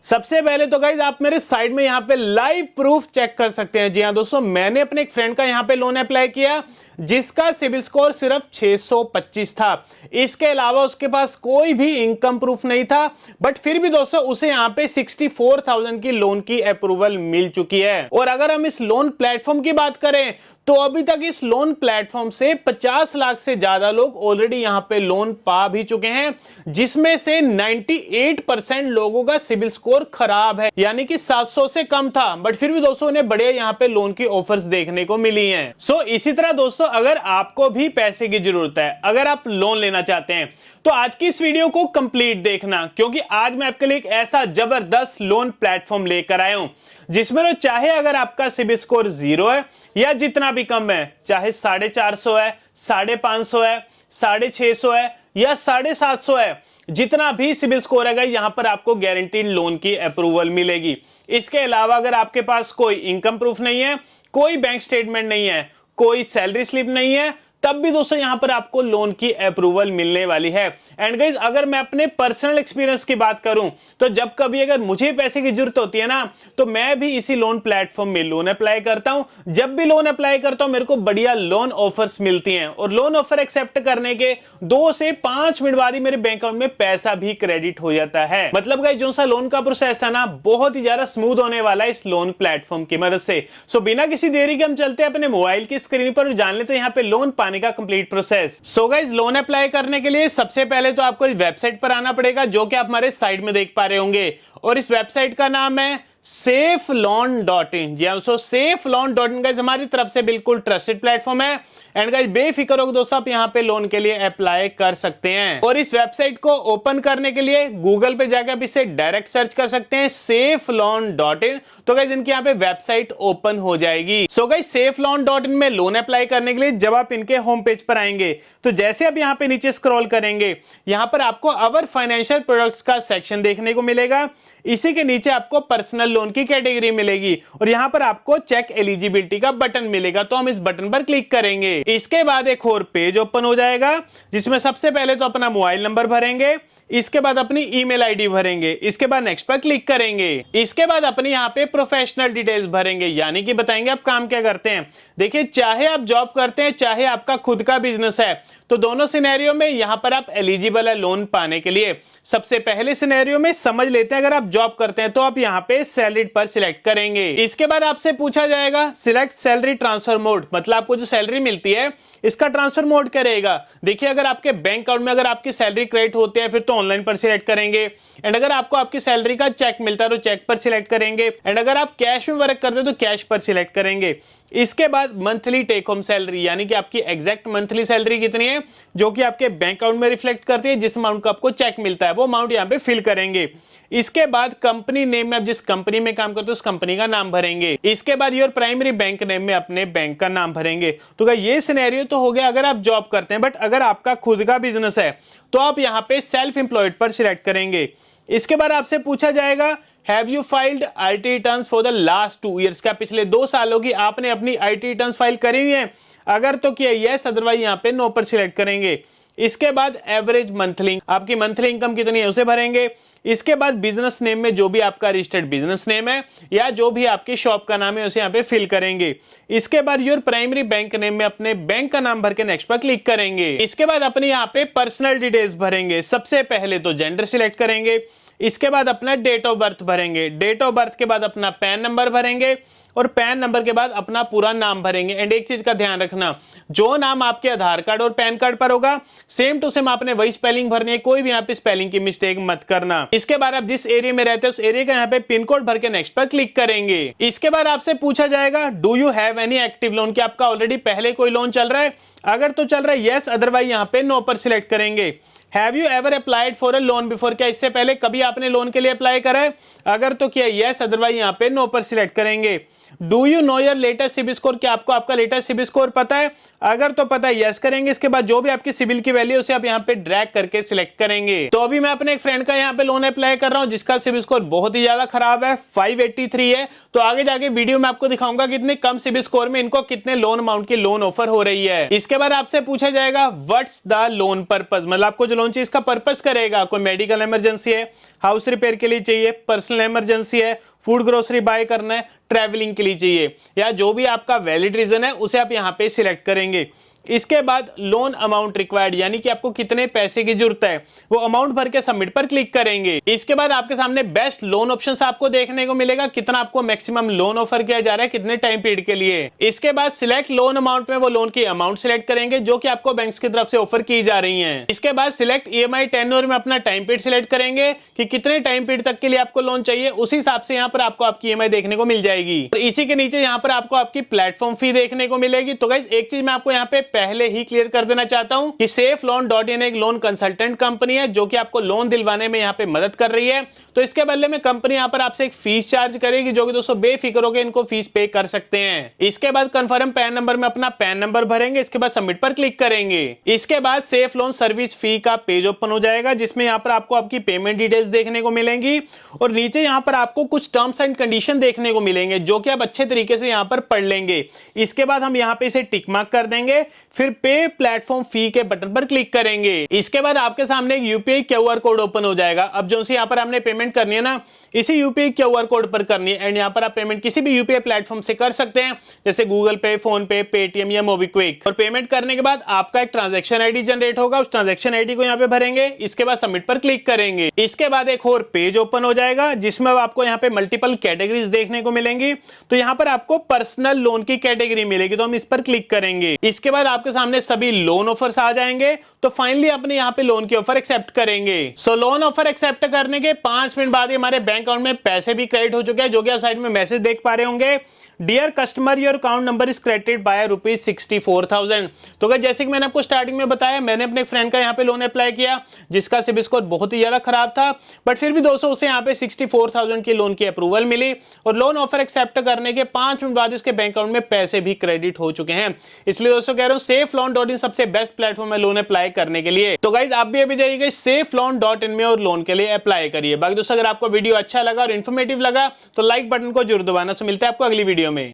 सबसे पहले तो गाइज आप मेरे साइड में यहाँ पे लाइव प्रूफ चेक कर सकते हैं। जी हाँ दोस्तों, मैंने अपने एक फ्रेंड का यहाँ पे लोन अप्लाई किया जिसका सिबिल स्कोर सिर्फ 625 था। इसके अलावा उसके पास कोई भी इनकम प्रूफ नहीं था, बट फिर भी दोस्तों उसे यहाँ पे 64,000 की लोन की अप्रूवल मिल चुकी है। और अगर हम इस लोन प्लेटफॉर्म की बात करें तो अभी तक इस लोन प्लेटफॉर्म से 50 लाख से ज्यादा लोग ऑलरेडी यहां पे लोन पा भी चुके हैं, जिसमें से 98% लोगों का सिबिल स्कोर खराब है, यानी कि 700 से कम था। बट फिर भी दोस्तों उन्हें बढ़िया यहां पे लोन की ऑफर्स देखने को मिली हैं। सो इसी तरह दोस्तों अगर आपको भी पैसे की जरूरत है, अगर आप लोन लेना चाहते हैं, तो आज की इस वीडियो को कंप्लीट देखना, क्योंकि आज मैं आपके लिए एक ऐसा जबरदस्त लोन प्लेटफॉर्म लेकर आया हूं जिसमें तो चाहे अगर आपका सिबिल स्कोर 0 है या जितना भी कम है, चाहे 450 है, 550 है, 650 है या 750 है, जितना भी सिबिल स्कोर है यहां पर आपको गारंटीड लोन की अप्रूवल मिलेगी। इसके अलावा अगर आपके पास कोई इनकम प्रूफ नहीं है, कोई बैंक स्टेटमेंट नहीं है, कोई सैलरी स्लिप नहीं है, तब भी दोस्तों यहां पर आपको लोन की अप्रूवल मिलने वाली है। एंड गाइस अगर मैं अपने पर्सनल एक्सपीरियंस की बात करूं तो जब कभी अगर मुझे पैसे की जरूरत होती है ना, तो मैं भी इसी लोन प्लेटफॉर्म में लोन अप्लाई करता हूं। जब भी लोन अप्लाई करता हूं मेरे को बढ़िया लोन ऑफर्स मिलती हैं, और लोन ऑफर एक्सेप्ट करने के 2 से 5 मिनट बाद ही मेरे बैंक अकाउंट में पैसा भी क्रेडिट हो जाता है। मतलब गाइस जो सा लोन का प्रोसेस है ना, बहुत ही ज्यादा स्मूथ होने वाला है इस लोन प्लेटफॉर्म की मदद से। सो बिना किसी देरी के हम चलते हैं अपने मोबाइल की स्क्रीन पर और जान लेते हैं यहाँ पे लोन पाने का complete process. So guys loan apply करने के लिए सबसे पहले तो आपको इस वेबसाइट पर आना पड़ेगा, जो कि आप हमारे साइड में देख पा रहे होंगे, और इस वेबसाइट का नाम है safeloan.in। जी हाँ, सो safeloan.in गाइस हमारी तरफ से बिल्कुल ट्रस्टेड प्लेटफॉर्म है। एंड गाइस बेफिक्र होकर दोस्तों आप यहाँ पे लोन के लिए अप्लाई कर सकते हैं। और इस वेबसाइट को ओपन करने के लिए गूगल पे जाकर आप इसे डायरेक्ट सर्च कर सकते हैं safeloan.in, तो गाइस इनकी यहाँ पे वेबसाइट ओपन हो जाएगी। सो गाइस safeloan.in में लोन अप्लाई करने के लिए जब आप इनके होम पेज पर आएंगे तो जैसे आप यहाँ पे नीचे स्क्रॉल करेंगे, यहाँ पर आपको अवर फाइनेंशियल प्रोडक्ट्स का सेक्शन देखने को मिलेगा। इसी के नीचे आपको पर्सनल लोन की कैटेगरी मिलेगी और यहां पर आपको चेक एलिजिबिलिटी का बटन मिलेगा, तो हम इस बटन पर क्लिक करेंगे। इसके बाद एक और पेज ओपन हो जाएगा जिसमें सबसे पहले तो अपना मोबाइल नंबर भरेंगे, इसके बाद अपनी ईमेल आईडी भरेंगे, इसके बाद नेक्स्ट पर क्लिक करेंगे। इसके बाद अपनी यहाँ पे प्रोफेशनल डिटेल्स भरेंगे, यानी कि बताएंगे आप काम क्या करते हैं। देखिए चाहे आप जॉब करते हैं चाहे आपका खुद का बिजनेस है, तो दोनों सिनेरियो में यहां पर आप एलिजिबल है लोन पाने के लिए। सबसे पहले सिनेरियो में समझ लेते हैं, अगर आप जॉब करते हैं तो आप यहां पे सैलरीड पर सिलेक्ट करेंगे। इसके बाद आपसे पूछा जाएगा सिलेक्ट सैलरी ट्रांसफर मोड, मतलब आपको जो सैलरी मिलती है इसका ट्रांसफर मोड क्या रहेगा। देखिए अगर आपके बैंक अकाउंट में अगर आपकी सैलरी क्रेडिट होती है फिर तो ऑनलाइन पर सिलेक्ट करेंगे, एंड अगर आपको आपकी सैलरी का चेक मिलता है तो चेक पर सिलेक्ट करेंगे, एंड अगर आप कैश में वर्क करते हैं तो कैश पर सिलेक्ट करेंगे। इसके बाद मंथली टेक होम सैलरी, यानी कि आपकी एग्जैक्ट मंथली सैलरी कितनी है जो कि आपके बैंक अकाउंट में रिफ्लेक्ट करती है, जिस अमाउंट का आपको चेक मिलता है वो अमाउंट यहाँ पे फिल करेंगे। इसके बाद कंपनी नेम में आप जिस कंपनी में काम करते हो उस कंपनी का नाम भरेंगे। इसके बाद योर प्राइमरी बैंक नेम में अपने बैंक का नाम भरेंगे। तो ये सिनेरियो तो हो गया अगर आप जॉब करते हैं, बट अगर आपका खुद का बिजनेस है तो आप यहाँ पे सेल्फ एम्प्लॉयड पर सिलेक्ट करेंगे। इसके बाद आपसे पूछा जाएगा have you filed IT returns for the last 2 years, क्या पिछले 2 सालों की आपने अपनी आईटी रिटर्न्स फाइल करी हुई है। अगर तो किया यस, अदरवाइज यहाँ पे नो पर सिलेक्ट करेंगे। इसके बाद एवरेज मंथली, आपकी मंथली इनकम कितनी है उसे भरेंगे। इसके बाद बिजनेस नेम में जो भी आपका रजिस्टर्ड बिजनेस नेम है या जो भी आपकी शॉप का नाम है उसे यहाँ पे फिल करेंगे। इसके बाद योर प्राइमरी बैंक नेम में अपने बैंक का नाम भर के नेक्स्ट पर क्लिक करेंगे। इसके बाद अपने यहाँ पे पर्सनल डिटेल्स भरेंगे। सबसे पहले तो जेंडर सिलेक्ट करेंगे, इसके बाद अपना डेट ऑफ बर्थ भरेंगे, डेट ऑफ बर्थ के बाद अपना पैन नंबर भरेंगे और पैन नंबर के बाद अपना पूरा नाम भरेंगे। एंड एक चीज का ध्यान रखना, जो नाम आपके आधार कार्ड और पैन कार्ड पर होगा सेम टू सेम आपने वही स्पेलिंग भरनी है, कोई भी यहाँ पे स्पेलिंग की मिस्टेक मत करना। इसके बाद आप जिस एरिया में रहते हैं उस एरिया का यहाँ पे पिन कोड भर के नेक्स्ट पर क्लिक करेंगे। इसके बाद आपसे पूछा जाएगा do you have any active lone, कि आपका ऑलरेडी पहले कोई लोन चल रहा है। अगर तो चल रहा है यस, अदरवाइज यहाँ पे नो पर सिलेक्ट करेंगे। Have you ever applied for a loan before, क्या इससे पहले कभी आपने लोन के लिए अप्लाई करा है। अगर तो किया यस, अदरवाइज यहाँ पे नो पर सिलेक्ट करेंगे। Do you know your latest CIBIL score, क्या आपको आपका लेटेस्ट सिबिल स्कोर पता है। अगर तो पता है यस करेंगे। इसके बाद जो भी आपकी सिबिल की वैल्यू उसे आप यहाँ पे ड्रैग करके सिलेक्ट करेंगे। तो अभी मैं अपने एक फ्रेंड का यहाँ पे लोन अप्लाई कर रहा हूँ जिसका सिबिल स्कोर बहुत ही ज्यादा खराब है, 583 है। तो आगे जाके वीडियो में आपको दिखाऊंगा कितने कम सिबिल स्कोर में इनको कितने लोन अमाउंट की लोन ऑफर हो रही है। इसके इसके बाद आपसे पूछा जाएगा व्हाट्स द लोन पर्पस, मतलब आपको जो लोन चाहिए इसका पर्पस करेगा। कोई मेडिकल इमरजेंसी है, हाउस रिपेयर के लिए चाहिए, पर्सनल इमरजेंसी है, फूड ग्रोसरी बाय करना है, ट्रैवलिंग के लिए चाहिए, या जो भी आपका वैलिड रीजन है उसे आप यहां पे सिलेक्ट करेंगे। इसके बाद लोन अमाउंट रिक्वायर्ड, यानी कि आपको कितने पैसे की जरूरत है, वो अमाउंट भर के सबमिट पर क्लिक करेंगे। इसके बाद आपके सामने बेस्ट लोन ऑप्शंस आपको देखने को मिलेगा, कितना आपको मैक्सिमम लोन ऑफर किया जा रहा है, कितने टाइम पीरियड के लिए। इसके बाद सिलेक्ट लोन अमाउंट में वो लोन की अमाउंट सिलेक्ट करेंगे जो कि आपको बैंक्स की तरफ से ऑफर की जा रही है। इसके बाद सिलेक्ट ईएमआई टेन्योर में अपना टाइम पीरियड सिलेक्ट करेंगे कि कितने टाइम पीरियड तक के लिए आपको लोन चाहिए, उसी हिसाब से यहाँ पर आपको आपकी ईएमआई देखने को मिल जाएगी। और इसी के नीचे यहाँ पर आपको आपकी प्लेटफॉर्म फी देखने को मिलेगी। तो गाइस एक चीज मैं आपको यहाँ पे पहले ही क्लियर कर देना चाहता हूं कि SafeLoan.in एक लोन कंसल्टेंट कंपनी है जो कि आपको लोन दिलवाने में यहां पे मदद कर रही है। तो इसके बदले में कंपनी यहां पर आपसे एक फीस चार्ज करेगी, जो कि दोस्तों बेफिक्र होकर इनको फीस पे कर सकते हैं। इसके बाद कंफर्म पैन नंबर में अपना पैन नंबर भरेंगे, इसके बाद सबमिट पर क्लिक करेंगे। इसके बाद सेफ लोन सर्विस फी का पेज ओपन हो जाएगा, जिसमें यहां पर आपको आपकी पेमेंट डिटेल्स देखने को मिलेंगी और नीचे यहां पर आपको कुछ टर्म्स एंड कंडीशन देखने को मिलेंगे जो कि आप अच्छे तरीके से यहां पर पढ़ लेंगे। इसके बाद हम यहां पे इसे टिक मार्क कर देंगे, फिर पे प्लेटफॉर्म फी के बटन पर क्लिक करेंगे। इसके बाद आपके सामने एक यूपीआई क्यूआर कोड ओपन हो जाएगा। अब जो यहां पर आपने पेमेंट करनी है ना, इसी यूपीआई क्यूआर कोड पर करनी है एंड यहां पर आप पेमेंट किसी भी यूपीआई प्लेटफॉर्म से कर सकते हैं, जैसे गूगल पे, फोन पे, पेटीएम या मोबीक्विक। और पेमेंट करने के बाद आपका एक ट्रांजैक्शन आईडी जनरेट होगा, उस ट्रांजैक्शन आईडी को यहां पे भरेंगे, इसके बाद सबमिट पर क्लिक करेंगे। इसके बाद एक और पेज ओपन हो जाएगा जिसमें आपको यहां पे मल्टीपल कैटेगरीज देखने को मिलेंगी। तो यहां पर आपको पर्सनल लोन की कैटेगरी मिलेगी, तो हम इस पर क्लिक करेंगे। इसके बाद आपके सामने सभी लोन ऑफर्स आ जाएंगे। तो फाइनली अपने यहां पे लोन की ऑफर एक्सेप्ट करेंगे। सो लोन ऑफर एक्सेप्ट करने के 5 मिनट बाद ही हमारे बैंक अकाउंट में पैसे भी क्रेडिट हो चुके हैं, जो कि आप साइड में मैसेज देख पा रहे होंगे, dear customer your account number is credited by ₹64,000। तो जैसे कि मैंने आपको स्टार्टिंग में बताया, मैंने अपने फ्रेंड का यहाँ पे लोन अप्लाई किया जिसका सिबिल स्कोर बहुत ही ज्यादा खराब था, बट फिर भी दोस्तों उसे यहाँ पे 64,000 की लोन की अप्रूवल मिली और लोन ऑफर एक्सेप्ट करने के 5 मिनट बाद उसके बैंक अकाउंट में पैसे भी क्रेडिट हो चुके हैं। इसलिए दोस्तों कह रहा हूं SafeLoan.in सबसे बेस्ट प्लेटफॉर्म है लोन अप्लाई करने के लिए। तो गाइज आप भी अभी जाइएगा SafeLoan.in में और लोन के लिए अप्लाई करिए। बाकी दोस्तों अगर आपको वीडियो अच्छा लगा और इन्फॉर्मेटिव लगा तो लाइक बटन को जरूर दबाना। मिलता है आपको अगली वीडियो।